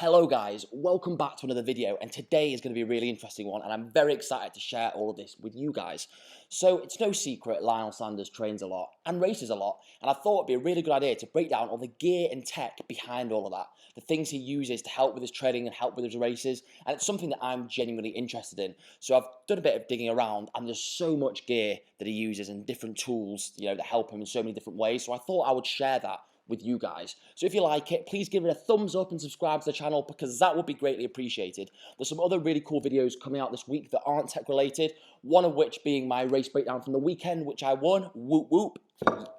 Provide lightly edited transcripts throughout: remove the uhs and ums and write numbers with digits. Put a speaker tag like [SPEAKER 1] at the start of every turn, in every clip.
[SPEAKER 1] Hello guys, welcome back to another video, and today is going to be a really interesting one, and I'm very excited to share all of this with you guys. So it's no secret Lionel Sanders trains a lot and races a lot, and I thought it'd be a really good idea to break down all the gear and tech behind all of that, the things he uses to help with his training and help with his races, and it's something that I'm genuinely interested in. So I've done a bit of digging around, and there's so much gear that he uses and different tools, that help him in so many different ways. So I thought I would share that with you guys. So if you like it, please give it a thumbs up and subscribe to the channel, because that would be greatly appreciated. There's some other really cool videos coming out this week that aren't tech related, one of which being my race breakdown from the weekend, which I won. Whoop whoop,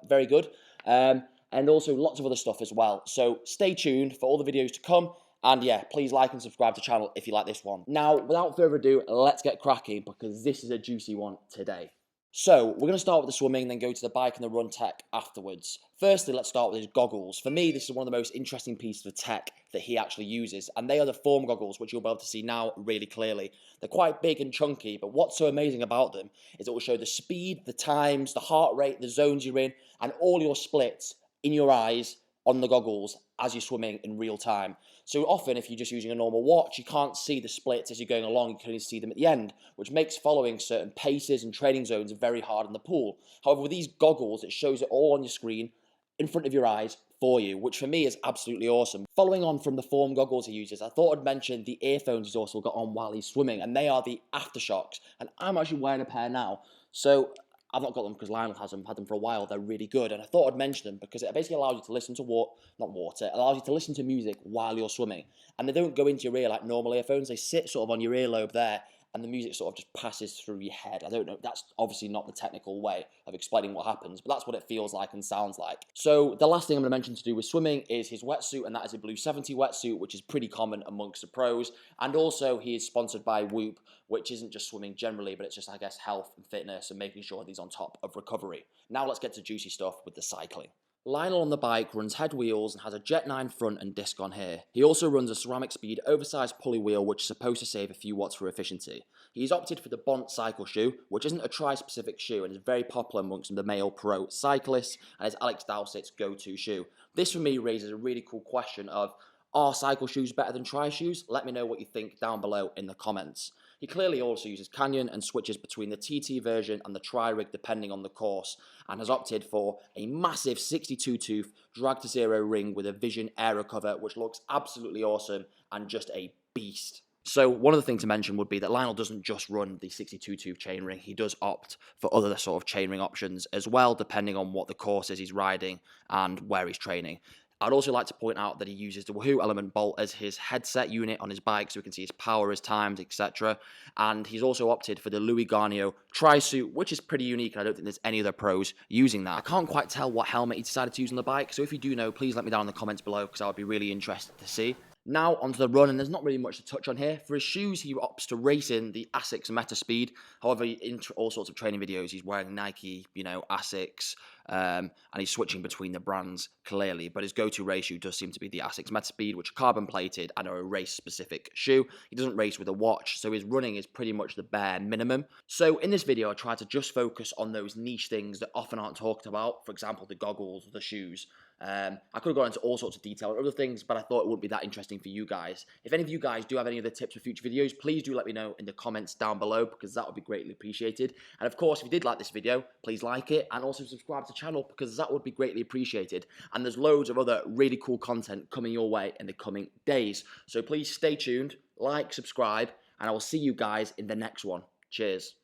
[SPEAKER 1] very good. And also lots of other stuff as well. So stay tuned for all the videos to come. And yeah, please like and subscribe to the channel if you like this one. Now, without further ado, let's get cracking, because this is a juicy one today. So, we're going to start with the swimming, then go to the bike and the run tech afterwards. Firstly, let's start with his goggles. For me, this is one of the most interesting pieces of tech that he actually uses, and they are the form goggles, which you'll be able to see now really clearly. They're quite big and chunky, but what's so amazing about them is it will show the speed, the times, the heart rate, the zones you're in, and all your splits in your eyes on the goggles as you're swimming in real time. So often, if you're just using a normal watch, you can't see the splits as you're going along, you can only see them at the end, which makes following certain paces and training zones very hard in the pool. However, with these goggles, it shows it all on your screen, in front of your eyes, for you, which for me is absolutely awesome. Following on from the form goggles he uses, I thought I'd mention the earphones he's also got on while he's swimming, and they are the Aftershocks, and I'm actually wearing a pair now. So I've not got them because Lionel has them, had them for a while. They're really good, and I thought I'd mention them because it basically allows you to listen to it allows you to listen to music while you're swimming, and they don't go into your ear like normal earphones. They sit sort of on your earlobe there, and the music sort of just passes through your head. I don't know, that's obviously not the technical way of explaining what happens, but that's what it feels like and sounds like. So the last thing I'm going to mention to do with swimming is his wetsuit, and that is a Blue 70 wetsuit, which is pretty common amongst the pros. And also he is sponsored by Whoop, which isn't just swimming generally, but it's just, I guess, health and fitness and making sure he's on top of recovery. Now let's get to juicy stuff with the cycling. Lionel on the bike runs head wheels and has a Jet 9 front and disc on here. He also runs a ceramic speed oversized pulley wheel, which is supposed to save a few watts for efficiency. He's opted for the Bont cycle shoe, which isn't a tri-specific shoe and is very popular amongst the male pro cyclists, and is Alex Dowsett's go-to shoe. This for me raises a really cool question of, are cycle shoes better than tri-shoes? Let me know what you think down below in the comments. He clearly also uses Canyon and switches between the TT version and the tri-rig depending on the course, and has opted for a massive 62-tooth drag to zero ring with a Vision aero cover, which looks absolutely awesome and just a beast. So one of the things to mention would be that Lionel doesn't just run the 62-tooth chainring, he does opt for other sort of chainring options as well, depending on what the course is he's riding and where he's training. I'd also like to point out that he uses the Wahoo Element Bolt as his headset unit on his bike, so we can see his power, his times, etc. And he's also opted for the Louis Garnier Tri-Suit, which is pretty unique, and I don't think there's any other pros using that. I can't quite tell what helmet he decided to use on the bike, so if you do know, please let me down in the comments below, because I would be really interested to see. Now onto the run, and there's not really much to touch on here. For his shoes, he opts to race in the Asics Meta Speed. However, in all sorts of training videos, he's wearing Nike, Asics, and he's switching between the brands clearly. But his go-to race shoe does seem to be the Asics Meta Speed, which are carbon plated and are a race-specific shoe. He doesn't race with a watch, so his running is pretty much the bare minimum. So in this video, I tried to just focus on those niche things that often aren't talked about. For example, the goggles, the shoes. I could have gone into all sorts of detail and other things, but I thought it wouldn't be that interesting for you guys. If any of you guys do have any other tips for future videos, please do let me know in the comments down below, because that would be greatly appreciated. And of course, if you did like this video, please like it and also subscribe to the channel, because that would be greatly appreciated. And there's loads of other really cool content coming your way in the coming days. So please stay tuned, like, subscribe, and I will see you guys in the next one. Cheers.